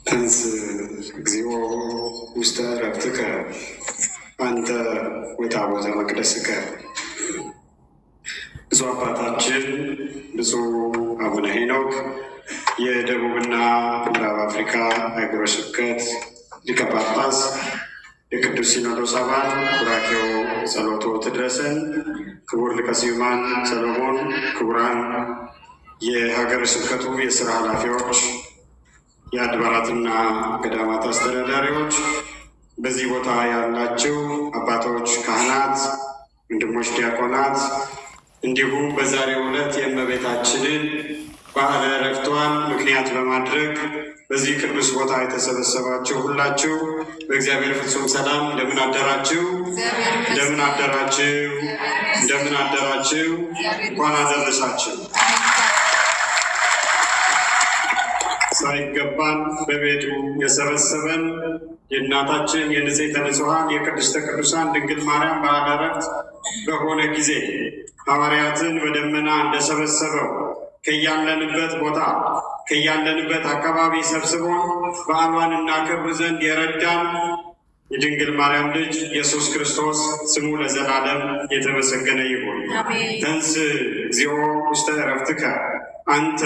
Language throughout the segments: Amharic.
ተንስ እግዚኦ ውስተ ዕረፍትከ አንተ ወታቦተ መቅደስከ። ብፁዕ አባታችን ብፁዕ አቡነ ሄኖክ የደቡብና ምዕራብ አፍሪካ ሀገረ ስብከት ሊቀ ጳጳስ፣ የቅዱስ ሲኖዶስ አባል፣ ቡራኬው ጸሎቶ ትድረሰን። ክቡር ሊቀ ስዩማን ሰሎሞን፣ ክቡራን የሀገረ ስብከቱ የስራ ኃላፊዎች፣ የአድባራትና ገዳማት አስተዳዳሪዎች፣ በዚህ ቦታ ያላችሁ አባቶች፣ ካህናት፣ ወንድሞች ዲያቆናት፣ እንዲሁም በዛሬው ዕለት የእመቤታችንን በዓለ ዕረፍቷን ምክንያት በማድረግ በዚህ ቅዱስ ቦታ የተሰበሰባችሁ ሁላችሁ በእግዚአብሔር ፍጹም ሰላም እንደምን አደራችሁ? እንደምን አደራችሁ? እንደምን አደራችሁ? እንኳን አደረሳችሁ። ሳይገባን በቤቱ የሰበሰበን የእናታችን የንጽሕተ ንጹሐን የቅድስተ ቅዱሳን ድንግል ማርያም በዓለ ዕረፍት በሆነ ጊዜ ሐዋርያትን በደመና እንደሰበሰበው ከያለንበት ቦታ ከያለንበት አካባቢ ሰብስቦን በዓሏን እናከብር ዘንድ የረዳን የድንግል ማርያም ልጅ ኢየሱስ ክርስቶስ ስሙ ለዘላለም የተመሰገነ ይሁን። ተንስ እግዚኦ ውስተ ዕረፍትከ አንተ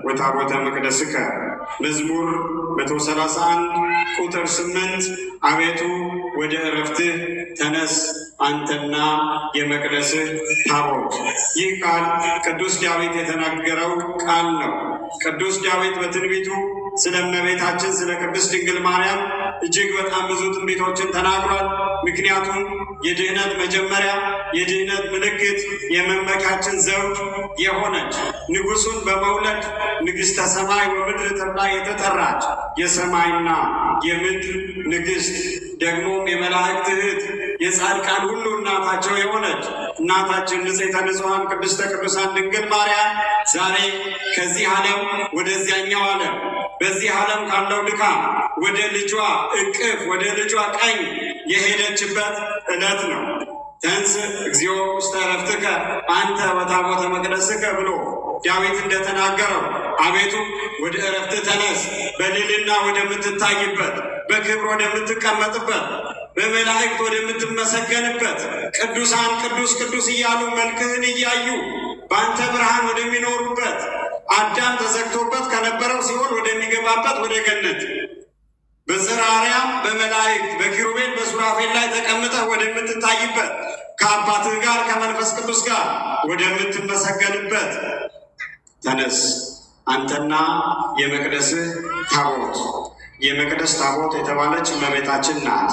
ወታቦተ መቅደስከ። መዝሙር 131 ቁጥር 8 አቤቱ ወደ ዕረፍትህ ተነስ አንተና የመቅደስህ ታቦት። ይህ ቃል ቅዱስ ዳዊት የተናገረው ቃል ነው። ቅዱስ ዳዊት በትንቢቱ ስለ እመቤታችን ስለ ቅድስት ድንግል ማርያም እጅግ በጣም ብዙ ትንቢቶችን ተናግሯል። ምክንያቱም የድህነት መጀመሪያ፣ የድህነት ምልክት፣ የመመኪያችን ዘውድ የሆነች ንጉሱን በመውለድ ንግሥተ ሰማይ ወምድር ተብላ የተጠራች የሰማይና የምድር ንግሥት ደግሞም የመላእክት እህት የጻድቃን ሁሉ እናታቸው የሆነች እናታችን ንጽሕተ ንጹሐን ቅድስተ ቅዱሳን ድንግል ማርያም ዛሬ ከዚህ ዓለም ወደዚያኛው ዓለም በዚህ ዓለም ካለው ድካም ወደ ልጇ እቅፍ ወደ ልጇ ቀኝ የሄደችበት ዕለት ነው። ተንስ እግዚኦ ውስተ ዕረፍትከ አንተ ወታቦተ መቅደስከ ብሎ ዳዊት እንደተናገረው አቤቱ ወደ ዕረፍት ተነስ፣ በልዕልና ወደምትታይበት፣ በክብር ወደምትቀመጥበት፣ በመላእክት ወደምትመሰገንበት፣ ቅዱሳን ቅዱስ ቅዱስ እያሉ መልክህን እያዩ በአንተ ብርሃን ወደሚኖሩበት፣ አዳም ተዘግቶበት ከነበረው ሲኦል ወደሚገባበት ወደ ገነት በጽርሐ አርያም በመላእክት በኪሩቤል በሱራፌል ላይ ተቀምጠህ ወደምትታይበት፣ ከአባትህ ጋር ከመንፈስ ቅዱስ ጋር ወደምትመሰገንበት ተነስ አንተና የመቅደስህ ታቦት። የመቅደስ ታቦት የተባለች እመቤታችን ናት።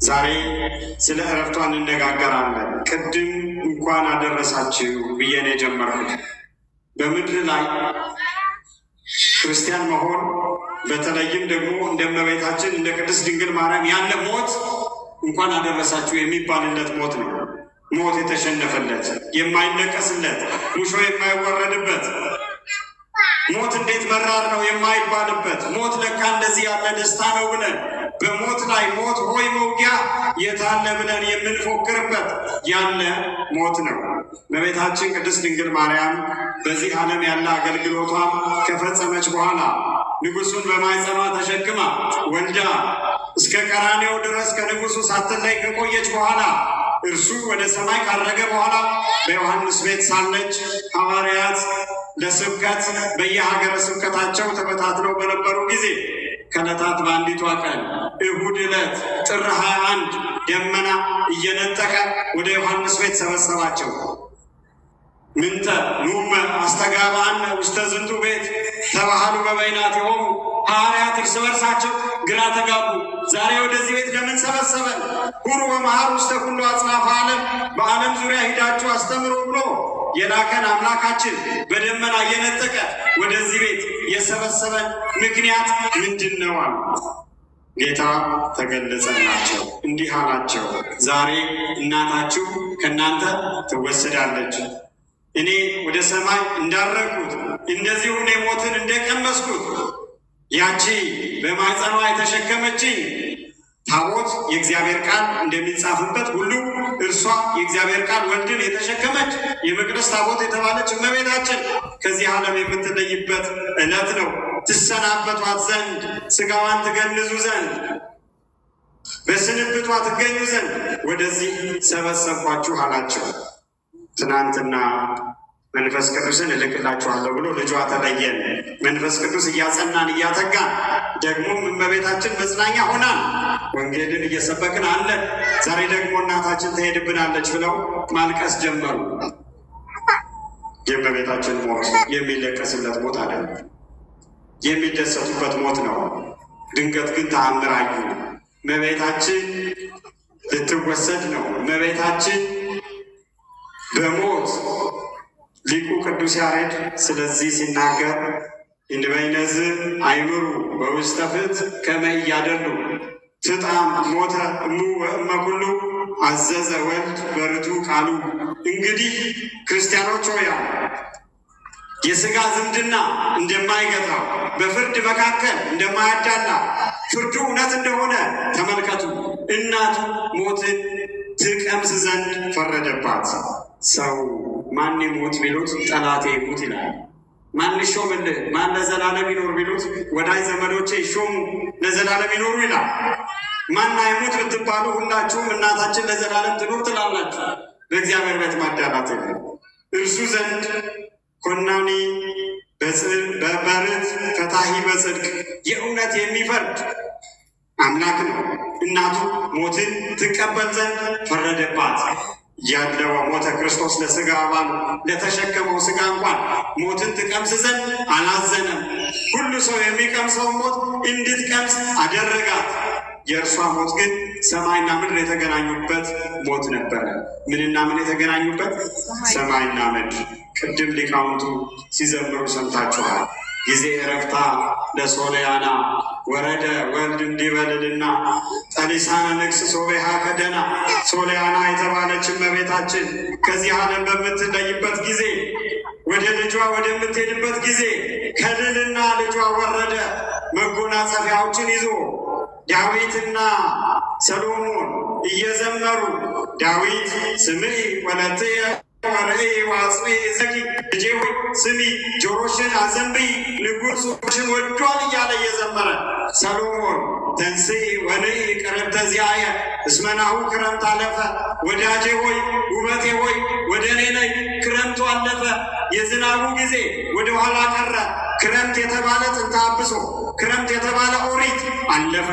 ዛሬ ስለ ዕረፍቷ እንነጋገራለን። ቅድም እንኳን አደረሳችሁ ብዬ ነው የጀመርኩት። በምድር ላይ ክርስቲያን መሆን በተለይም ደግሞ እንደ እመቤታችን እንደ ቅድስት ድንግል ማርያም ያለ ሞት እንኳን አደረሳችሁ የሚባልለት ሞት ነው። ሞት የተሸነፈለት የማይነቀስለት ሙሾ የማይወረድበት ሞት እንዴት መራር ነው የማይባልበት ሞት ለካ እንደዚህ ያለ ደስታ ነው ብለን በሞት ላይ ሞት ሆይ መውጊያ የታለ ብለን የምንፎክርበት ያለ ሞት ነው። እመቤታችን ቅድስት ድንግል ማርያም በዚህ ዓለም ያለ አገልግሎቷን ከፈጸመች በኋላ ንጉሱን በማኅፀኗ ተሸክማ ወልዳ እስከ ቀራንዮ ድረስ ከንጉሱ ሳትለይ ከቆየች በኋላ እርሱ ወደ ሰማይ ካረገ በኋላ በዮሐንስ ቤት ሳለች ሐዋርያት ለስብከት በየሀገረ ስብከታቸው ተበታትነው በነበሩ ጊዜ ከዕለታት በአንዲቷ ቀን እሁድ ዕለት ጥር 21 ደመና እየነጠቀ ወደ ዮሐንስ ቤት ሰበሰባቸው። ምንተ ኑመ አስተጋባነ ውስተ ዝንቱ ቤት ተባሃሉ በበይናቲሆሙ። ሐዋርያት እርስ በርሳቸው ግራ ተጋቡ። ዛሬ ወደዚህ ቤት ለምን ሰበሰበን? ሁሩ ወመሃሩ ውስተ ኩሉ አጽናፈ ዓለም፣ በዓለም ዙሪያ ሂዳችሁ አስተምሩ ብሎ የላከን አምላካችን በደመና እየነጠቀ ወደዚህ ቤት የሰበሰበን ምክንያት ምንድን ነው አሉ። ጌታ ተገለጸላቸው፣ እንዲህ አላቸው፣ ዛሬ እናታችሁ ከእናንተ ትወሰዳለች። እኔ ወደ ሰማይ እንዳረግኩት እንደዚሁ እኔ ሞትን እንደቀመስኩት ያቺ በማኅፀኗ የተሸከመችኝ ታቦት የእግዚአብሔር ቃል እንደሚጻፍበት ሁሉ እርሷ የእግዚአብሔር ቃል ወልድን የተሸከመች የመቅደስ ታቦት የተባለች እመቤታችን ከዚህ ዓለም የምትለይበት ዕለት ነው። ትሰናበቷት ዘንድ ስጋዋን ትገንዙ ዘንድ በስንብቷ ትገኙ ዘንድ ወደዚህ ሰበሰብኳችሁ አላቸው። ትናንትና መንፈስ ቅዱስን እልክላችኋለሁ ብሎ ልጇ ተለየን። መንፈስ ቅዱስ እያጸናን እያተጋን ደግሞም እመቤታችን መጽናኛ ሆናን ወንጌልን እየሰበክን አለን። ዛሬ ደግሞ እናታችን ትሄድብናለች ብለው ማልቀስ ጀመሩ። የእመቤታችን ሞት የሚለቀስለት ሞት አይደለም፣ የሚደሰቱበት ሞት ነው። ድንገት ግን ተአምር አዩ። እመቤታችን ልትወሰድ ነው። እመቤታችን በሞት ሊቁ ቅዱስ ያሬድ ስለዚህ ሲናገር እንበይነዝ አይምሩ በውስተ ፍት ከመ ኢያደሉ ትጣም ሞተ እሙ ወእመ ኩሉ አዘዘ ወልድ በርቱ ቃሉ። እንግዲህ ክርስቲያኖች ሆይ የሥጋ ዝምድና እንደማይገታው በፍርድ መካከል እንደማያዳላ ፍርዱ እውነት እንደሆነ ተመልከቱ። እናቱ ሞትን ትቀምስ ዘንድ ፈረደባት። ሰው ማን ይሙት ቢሉት ጠላቴ ይሙት ይላል። ማን ይሾምልህ፣ ማን ለዘላለም ይኖር ቢሉት ወዳጅ ዘመዶቼ ይሾሙ ለዘላለም ይኖሩ ይላል። ማን አይሙት ብትባሉ ሁላችሁም እናታችን ለዘላለም ትኖር ትላላችሁ። በእግዚአብሔር ቤት ማዳላት የለም። እርሱ ዘንድ ኮናኒ በርት ፈታሂ በጽድቅ የእውነት የሚፈርድ አምላክ ነው። እናቱ ሞትን ትቀበል ዘንድ ፈረደባት። ያለው ሞተ ክርስቶስ ለሥጋ አባሉ ለተሸከመው ሥጋ እንኳን ሞትን ትቀምስ ዘንድ አላዘነም። ሁሉ ሰው የሚቀምሰው ሞት እንድትቀምስ አደረጋት። የእርሷ ሞት ግን ሰማይና ምድር የተገናኙበት ሞት ነበረ። ምንና ምን የተገናኙበት? ሰማይና ምድር። ቅድም ሊቃውንቱ ሲዘምሩ ሰምታችኋል። ጊዜ እረፍታ ለሶልያና ወረደ ወልድ እንዲበልልና ጠሊሳነ ንግስ ሶቤሃ ከደና። ሶልያና የተባለች እመቤታችን ከዚህ ዓለም በምትለይበት ጊዜ ወደ ልጇ ወደምትሄድበት ጊዜ ከልልና ልጇ ወረደ። መጎናጸፊያዎችን ይዞ ዳዊትና ሰሎሞን እየዘመሩ ዳዊት ስምዒ ወለትየ ወርኤ ወአጽብዒ እዘኪ፣ ልጄ ሆይ ስሚ ጆሮሽን አዘንብዪ ንጉሥሽን ወዷል እያለ እየዘመረ ሰሎሞን ተንሥኢ ወንኢ ቅርብተ ዚአየ እስመ ናሁ ክረምት አለፈ። ወዳጄ ሆይ ውበቴ ሆይ ወደ እኔ ነይ፣ ክረምቱ አለፈ። የዝናቡ ጊዜ ወደ ኋላ ቀረ። ክረምት የተባለ ጥንተ አብሶ፣ ክረምት የተባለ ኦሪት አለፈ።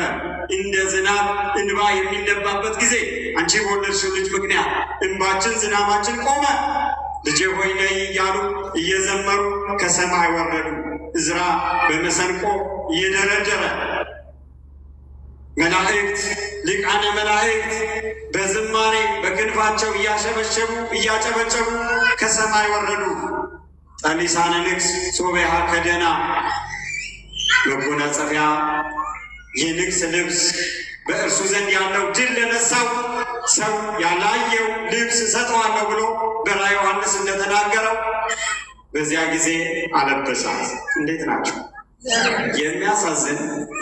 እንደ ዝናብ እንባ የሚነባበት ጊዜ አንቺ በወለድሽው ልጅ ምክንያት እንባችን ዝናባችን ቆመ። ልጄ ሆይ ነይ እያሉ እየዘመሩ ከሰማይ ወረዱ። እዝራ በመሰንቆ እየደረደረ መላእክት ሊቃነ መላእክት በዝማሬ በክንፋቸው እያሸበሸቡ እያጨበጨቡ ከሰማይ ወረዱ። ጠሊሳነ ንግስ ሶቤሃ ከደና መጎናጸፊያ የንግስ ልብስ በእርሱ ዘንድ ያለው ድል ለነሳው ሰው ያላየው ልብስ እሰጠዋለሁ ብሎ በራዕየ ዮሐንስ እንደተናገረው በዚያ ጊዜ አለበሳት። እንዴት ናቸው? የሚያሳዝን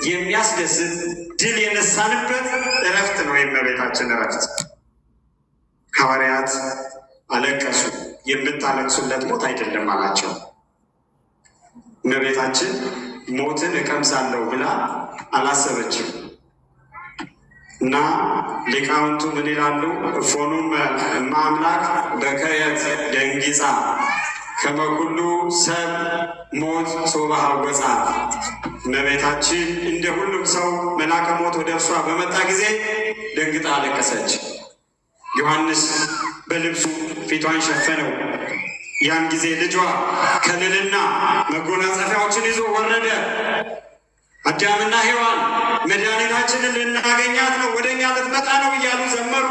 የሚያስደስት ድል የነሳንበት እረፍት ነው የእመቤታችን እረፍት። ሐዋርያት አለቀሱ። የምታለቅሱለት ሞት አይደለም አላቸው። እመቤታችን ሞትን እቀምሳለሁ ብላ አላሰበችም እና ሊቃውንቱ ምን ይላሉ? እፎኑም እማምላክ በከየት ደንጊጻ ከመኩሉ ሰብ ሞት ሶበ ሐወፃ። እመቤታችን እንደ ሁሉም ሰው መልአከ ሞት ወደ እርሷ በመጣ ጊዜ ደንግጣ አለቀሰች። ዮሐንስ በልብሱ ፊቷን ሸፈነው። ያን ጊዜ ልጇ ከልልና መጎናጸፊያዎችን ይዞ ወረደ። አዳምና ሔዋን መድኃኒታችንን ልናገኛት ነው፣ ወደ እኛ ልትመጣ ነው እያሉ ዘመሩ።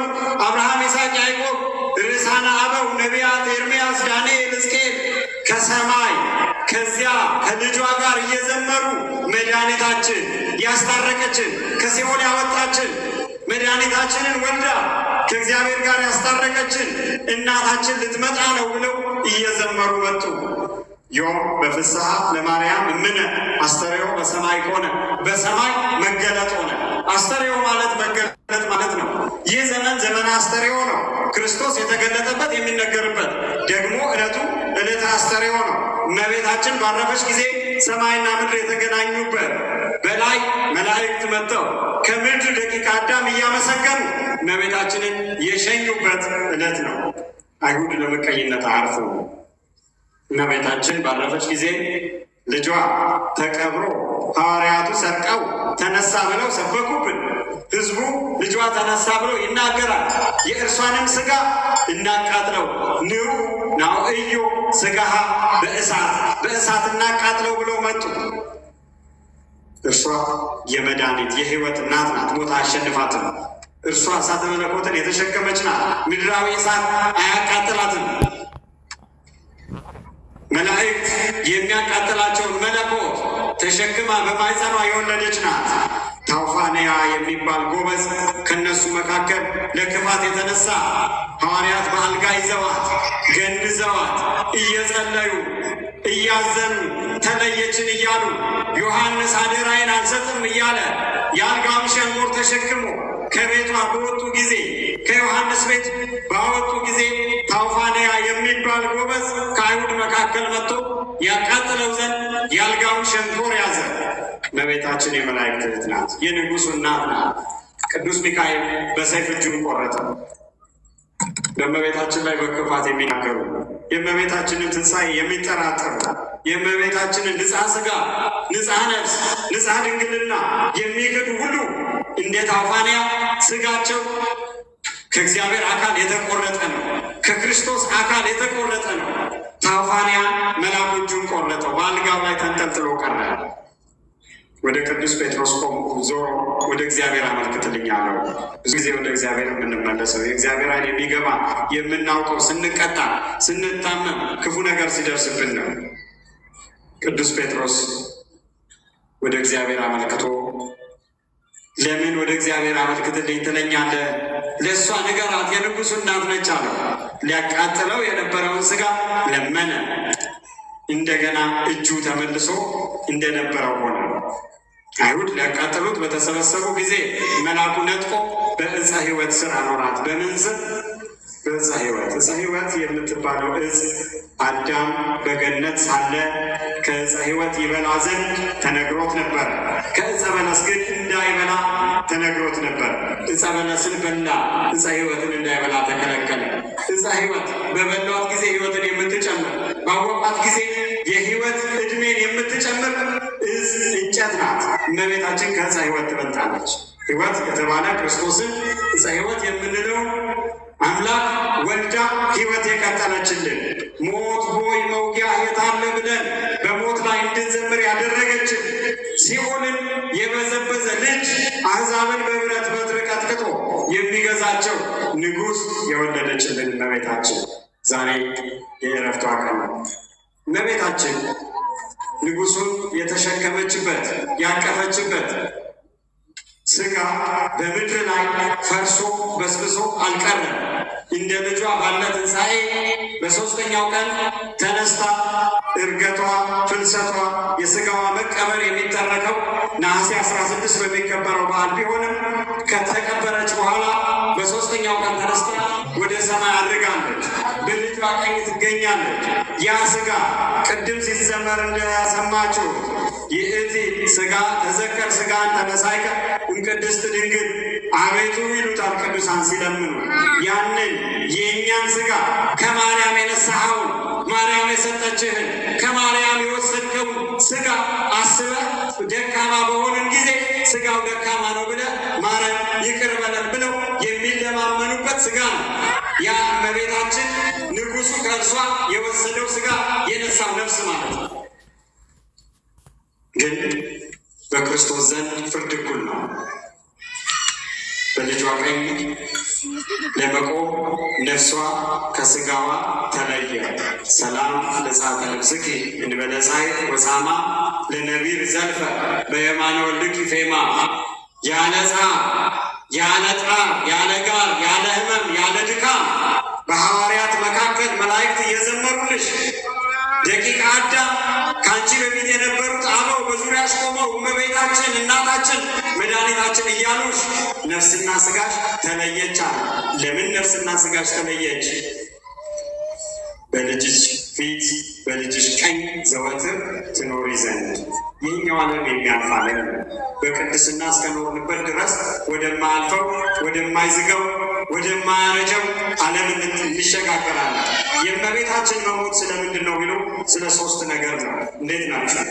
አብርሃም፣ ይስሐቅ፣ ያዕቆብ፣ ርዕሳነ አበው ነቢያት ኤርምያስ፣ ዳንኤል፣ ሕዝቅኤል ከሰማይ ከዚያ ከልጇ ጋር እየዘመሩ መድኃኒታችን ያስታረቀችን ከሲኦል ያወጣችን መድኃኒታችንን ወልዳ ከእግዚአብሔር ጋር ያስታረቀችን እናታችን ልትመጣ ነው ብለው እየዘመሩ መጡ። ዮም በፍስሐ ለማርያም እምነ አስተርእዮ በሰማይ ሆነ። በሰማይ መገለጥ ሆነ። አስተርእዮ ማለት መገለጥ ማለት ነው። ይህ ዘመን ዘመነ አስተርእዮ ነው። ክርስቶስ የተገለጠበት የሚነገርበት ደግሞ ዕለቱ ዕለተ አስተርእዮ ነው። እመቤታችን ባረፈች ጊዜ ሰማይና ምድር የተገናኙበት በላይ መላእክት መጥተው ከምድር ደቂቀ አዳም እያመሰገኑ እመቤታችንን የሸኙበት ዕለት ነው። አይሁድ ለምቀኝነት አርፉ። እመቤታችን ባረፈች ጊዜ ልጇ ተቀብሮ ሐዋርያቱ ሰርቀው ተነሳ ብለው ሰበኩብን። ሕዝቡ ልጇ ተነሳ ብሎ ይናገራል። የእርሷንም ሥጋ እናቃጥለው ንዑ ናውእዮ ሥጋሃ በእሳት እናቃጥለው ብሎ መጡ። እርሷ የመድኃኒት የሕይወት እናት ናት። ሞት አያሸንፋትም። እርሷ እሳተ መለኮትን የተሸከመች ናት። ምድራዊ እሳት አያቃጥላትም። መላእክት የሚያቃጥላቸውን መለኮት ተሸክማ በማኅፀኗ የወለደች ናት። ታውፋንያ የሚባል ጎበዝ ከነሱ መካከል ለክፋት የተነሳ ሐዋርያት በአልጋ ይዘዋት ገንዘዋት እየጸለዩ እያዘኑ ተለየችን እያሉ ዮሐንስ አደራዬን አልሰጥም እያለ የአልጋውን ሸንጎር ተሸክሞ ከቤቷ በወጡ ጊዜ ከዮሐንስ ቤት ባወጡ ጊዜ ታውፋንያ የሚባል ጎበዝ ከአይሁድ መካከል መጥቶ ያቃጥለው ዘንድ የአልጋውን ሸንኮር ያዘ። እመቤታችን የመላእክት እህት ናት። የንጉሡ እናት ናት። ቅዱስ ሚካኤል በሰይፍ እጁን ቆረጠ። በእመቤታችን ላይ በክፋት የሚናገሩ የእመቤታችንን ትንሣኤ የሚጠራጠሩ የእመቤታችንን ንጽሐ ሥጋ፣ ንጽሐ ነፍስ፣ ንጽሐ ድንግልና የሚክዱ ሁሉ እንደ ታውፋንያ ሥጋቸው ከእግዚአብሔር አካል የተቆረጠ ነው። ከክርስቶስ አካል የተቆረጠ ነው። ታውፋንያ መልአኩ እጁን ቆረጠው። በአልጋው ላይ ተንጠልጥሎ ቀረ። ወደ ቅዱስ ጴጥሮስ ቆሞ ዞሮ ወደ እግዚአብሔር አመልክትልኝ አለው። ብዙ ጊዜ ወደ እግዚአብሔር የምንመለሰው የእግዚአብሔር ዓይን የሚገባ የምናውቀው ስንቀጣ፣ ስንታመም፣ ክፉ ነገር ሲደርስብን ነው። ቅዱስ ጴጥሮስ ወደ እግዚአብሔር አመልክቶ ለምን ወደ እግዚአብሔር አመልክትልኝ ትለኛለህ? ለእሷ ንገራት፣ የንጉሡ እናት ነች አለው። ሊያቃጥለው የነበረውን ሥጋ ለመነ። እንደገና እጁ ተመልሶ እንደነበረው ሆነ። አይሁድ ሊያቃጥሉት በተሰበሰቡ ጊዜ መልአኩ ነጥቆ በዕፀ ሕይወት ስር አኖራት። በምን ስር? በዕፀ ሕይወት። ዕፀ ሕይወት የምትባለው ዕፅ አዳም በገነት ሳለ ከዕፀ ሕይወት ይበላ ዘንድ ተነግሮት ነበር። ከዕፀ በለስ ግን እንዳይበላ ተነግሮት ነበር። ዕፀ በለስን በላ፣ ዕፀ ሕይወትን እንዳይበላ ተከለከለ። ዕፀ ሕይወት በበላዋት ጊዜ ሕይወትን የምትጨምር ባወቋት ጊዜ የሕይወት ዕድሜን የምትጨምር ዕፅ እንጨት ናት። እመቤታችን ከዕፀ ሕይወት ትበልጣለች። ሕይወት የተባለ ክርስቶስን ዕፀ ሕይወት የምንለው አምላክ ወልዳ ሕይወት የቀጠለችልን ሞት ሆይ መውጊያ የታለ ብለን በሞት ላይ እንድንዘምር ያደረገችን ሲኦልን የበዘበዘ ልጅ አሕዛብን በብረት በትር ቀጥቅጦ የሚገዛቸው ንጉሥ የወለደችልን እመቤታችን ዛሬ የዕረፍቷ ቀን ነው። እመቤታችን ንጉሡን የተሸከመችበት ያቀፈችበት ሥጋ በምድር ላይ ፈርሶ በስብሶ አልቀረም። እንደ ልጇ ባለ ትንሣኤ በሦስተኛው ቀን ተነስታ ዕርገቷ፣ ፍልሰቷ፣ የሥጋዋ መቀበር የሚተረከው ነሐሴ 16 በሚከበረው በዓል ቢሆንም ከተቀበረች በኋላ በሦስተኛው ቀን ተነስታ ወደ ሰማይ አድርጋለች። በልጇ ቀኝ ትገኛለች። ያ ሥጋ ቅድም ሲዘመር እንደሰማችሁ ይእቲ ሥጋ ተዘከር ሥጋን ተነሳይከ እምቅድስት ድንግል አቤቱ ይሉታል ቅዱሳን ሲለምኑ። ያንን የእኛን ሥጋ ከማርያም የነሳኸውን ማርያም የሰጠችህን ከማርያም የወሰድከውን ሥጋ አስበህ ደካማ በሆንን ጊዜ ሥጋው ደካማ ነው ብለህ ማረን፣ ይቅር በለን ብለው የሚለማመኑበት ሥጋ ነው። ያ እመቤታችን ንጉሡ ከእርሷ የወሰደው ሥጋ የነሳው ነፍስ ማለት ነው። ግን በክርስቶስ ዘንድ ፍርድ እኩል ነው። በልጇ ቀኝ ለመቆም ነፍሷ ከሥጋዋ ተለየ። ሰላም ለጻተ ነፍስኪ እንበለ ጻሕቅ ወጻማ ለነቢር ዘልፈ በየማነ ወልድኪ ፌማ። ያለ ጻር ያለ ጣር ያለ ጋር ያለ ሕመም ያለ ድካም በሐዋርያት መካከል መላእክት እየዘመሩልሽ ደቂቀ አዳም ከአንቺ በፊት የነበሩት አበው በዙሪያሽ ቆመው እመቤታችን እናታችን መድኃኒታችን እያሉሽ ነፍስና ሥጋሽ ተለየች አለ። ለምን ነፍስና ሥጋሽ ተለየች? በልጅሽ ፊት በልጅሽ ቀኝ ዘወትር ትኖሪ ዘንድ። ይህኛው ዓለም የሚያልፍ ዓለም በቅድስና እስከኖርንበት ድረስ ወደማያልፈው ወደማይዝገው ወደማያረጀው ዓለም እንሸጋገራለን። የእመቤታችን መሞት ስለምንድን ነው ቢሉ ስለ 3 ነገር ነው። እንዴት ናቸው?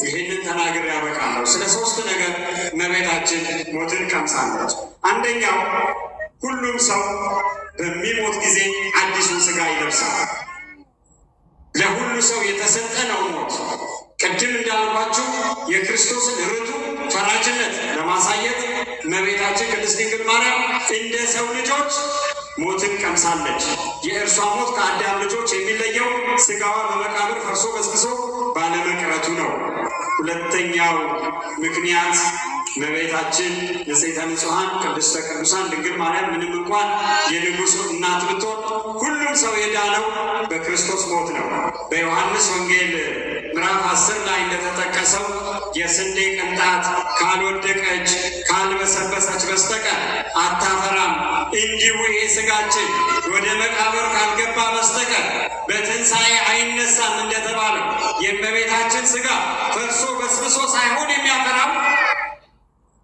ይህንን ተናግሬ ያበቃለሁ። ስለ 3 ነገር እመቤታችን ሞትን ቀምሳለች። አንደኛው ሁሉም ሰው በሚሞት ጊዜ አዲሱን ሥጋ ይለብሳል። ለሁሉ ሰው የተሰጠ ነው ሞት። ቅድም እንዳልኳችሁ የክርስቶስን ርቱ ፈራጅነት ለማሳየት እመቤታችን ቅድስት ድንግል ማርያም እንደ ሰው ልጆች ሞትን ቀምሳለች። የእርሷ ሞት ከአዳም ልጆች የሚለየው ሥጋዋ በመቃብር ፈርሶ በስብሶ ባለመቅረቱ ነው። ሁለተኛው ምክንያት እመቤታችን ንጽሕተ ንጹሐን ቅድስተ ቅዱሳን ድንግል ማርያም ምንም እንኳን የንጉሡ እናት ብትሆን ሁሉም ሰው የዳነው በክርስቶስ ሞት ነው። በዮሐንስ ወንጌል ምዕራፍ 10 ላይ እንደተጠቀሰው የስንዴ ቅንጣት ካልወደቀች ካልበሰበሰች በስተቀር አታፈራም፣ እንዲሁ ይህ ሥጋችን ወደ መቃብር ካልገባ በስተቀር በትንሣኤ አይነሳም እንደተባለው የእመቤታችን ሥጋ ፈርሶ በስብሶ ሳይሆን የሚያፈራው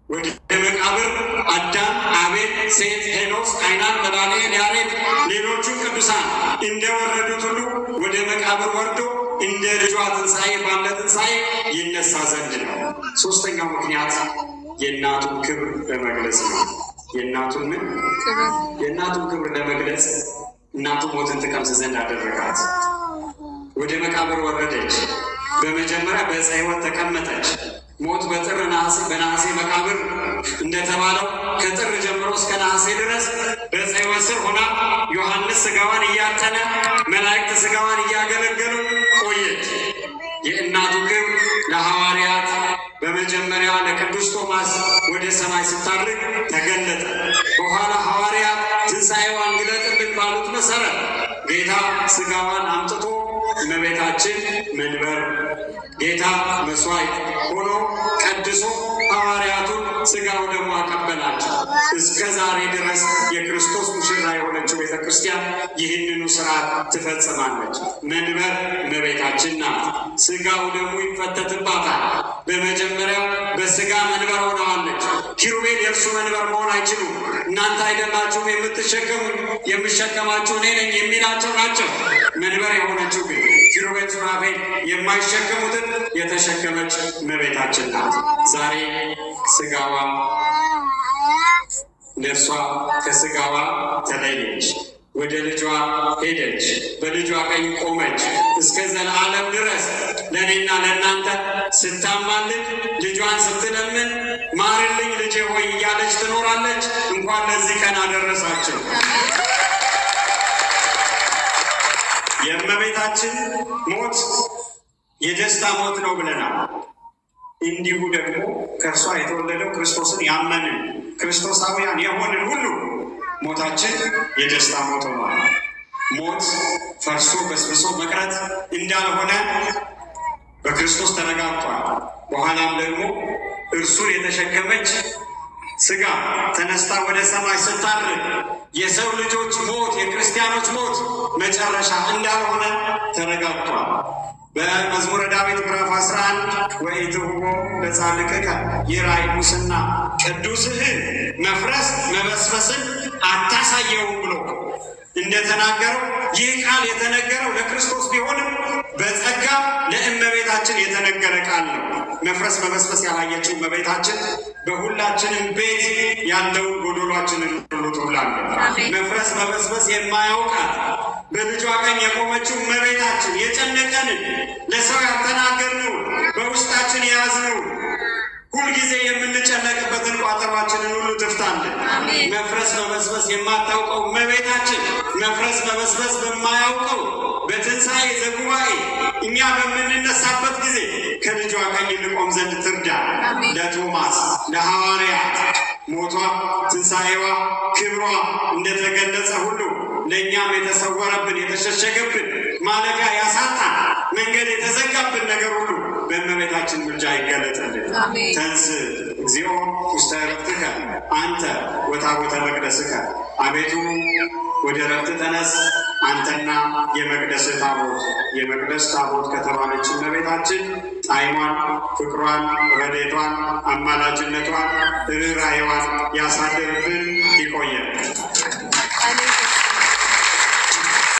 ወደ መቃብር አዳም፣ አቤል፣ ሴት፣ ሄኖስ፣ ቃይናን፣ መድኃኒኤል፣ ያሬድ ሌሎቹም ቅዱሳን እንደወረዱት ሁሉ ወደ መቃብር ወርዶ እንደ ልጇ ትንሣኤ ባለ ትንሣኤ ይነሳ ዘንድ ነው። 3ኛው ምክንያት የእናቱን ክብር ለመግለጽ ነው። የእናቱን ክብር ለመግለጽ እናቱ ሞትን ትቀምስ ዘንድ አደረጋት። ወደ መቃብር ወረደች። በመጀመሪያ በዕፀ ሕይወት ተቀመጠች። ሞት በጥር በነሐሴ መቃብር እንደተባለው ከጥር ጀምሮ እስከ ነሐሴ ድረስ በዕፀ ሕይወት ስር ሆና ዮሐንስ ሥጋዋን እያጠነ መላእክት ሥጋዋን እያገለገሉ ቆየች። የእናቱ ክብር ለሐዋርያት በመጀመሪያ ለቅዱስ ቶማስ ወደ ሰማይ ስታርግ ተገለጠ። በኋላ ሐዋርያት ትንሣኤዋን ግለጥልን ባሉት መሰረት ጌታ ሥጋዋን አምጥቶ እመቤታችን መንበር ጌታ መስዋዕት ሆኖ ቀድሶ ሐዋርያቱን ሥጋው ደግሞ አቀበላቸው። እስከ ዛሬ ድረስ የክርስቶስ ሙሽራ የሆነችው ቤተ ክርስቲያን ይህንኑ ስርዓት ትፈጽማለች። መንበር እመቤታችን ናት። ሥጋው ደግሞ ይፈተትባታል። በመጀመሪያው በሥጋ መንበር ሆነዋለች። ኪሩቤል የእርሱ መንበር መሆን አይችሉም። እናንተ አይደላችሁም የምትሸከሙ የምሸከማችሁ እኔ ነኝ የሚላቸው ናቸው። መንበር የሆነችው ግን ኪሩቤል ሱራፌል የማይሸከሙትን የተሸከመች እመቤታችን ናት። ዛሬ ሥጋዋ ነፍሷ ከሥጋዋ ተለየች፣ ወደ ልጇ ሄደች፣ በልጇ ቀኝ ቆመች። እስከ ዘላለም ድረስ ለእኔና ለእናንተ ስታማልድ ልጇን ስትለምን ማርልኝ ልጄ ሆይ እያለች ትኖራለች። እንኳን ለዚህ ቀን አደረሳቸው። የእመቤታችን ሞት የደስታ ሞት ነው ብለናል። እንዲሁ ደግሞ ከእርሷ የተወለደው ክርስቶስን ያመንን ክርስቶሳውያን የሆንን ሁሉ ሞታችን የደስታ ሞት ሆኗል። ሞት ፈርሶ በስብሶ መቅረት እንዳልሆነ በክርስቶስ ተረጋግጧል። በኋላም ደግሞ እርሱን የተሸከመች ሥጋ ተነስታ ወደ ሰማይ ስታርግ የሰው ልጆች ሞት የክርስቲያኖች ሞት መጨረሻ እንዳልሆነ ተረጋግጧል። በመዝሙረ ዳዊት ምዕራፍ 11 ወኢትሁቦ ለጻድቅከ ይራይ ሙስና ቅዱስህን መፍረስ መበስበስን አታሳየውም ብሎ እንደተናገረው ይህ ቃል የተነገረው ለክርስቶስ ቢሆንም በጸጋ ለእመቤታችን የተነገረ ቃል ነው። መፍረስ መበስበስ ያላየችው እመቤታችን በሁላችንም ቤት ያለውን ጎዶሏችንን ሁሉ ትውላለች። መፍረስ መበስበስ የማያውቃት በልጇ ቀኝ የቆመችው እመቤታችን የጨነቀንን ለሰው ያልተናገርነው በውስጣችን የያዝነው ሁልጊዜ የምንጨነቅበትን ቋጠሯችንን ሁሉ ትፍታለን። መፍረስ መበስበስ የማታውቀው እመቤታችን መፍረስ መበስበስ በማያውቀው በትንሣኤ ዘጉባኤ እኛ በምንነሳበት ጊዜ ከልጇ ቀኝ እንቆም ዘንድ ትርዳ። ለቶማስ ለሐዋርያት ሞቷ፣ ትንሣኤዋ፣ ክብሯ እንደተገለጸ ሁሉ ለእኛም የተሰወረብን የተሸሸገብን ማለፊያ ያሳጣን መንገድ የተዘጋብን ነገር ሁሉ በእመቤታችን ምልጃ ይገለጥልን። ተንስ እግዚኦ ውስተ ዕረፍትከ አንተ ወታቦተ መቅደስከ። አቤቱ ወደ ዕረፍት ተነስ፣ አንተና የመቅደስ ታቦት ከተባለች እመቤታችን ጣዕሟን፣ ፍቅሯን፣ ረድኤቷን፣ አማላጅነቷን፣ ርኅራኄዋን ያሳድርብን።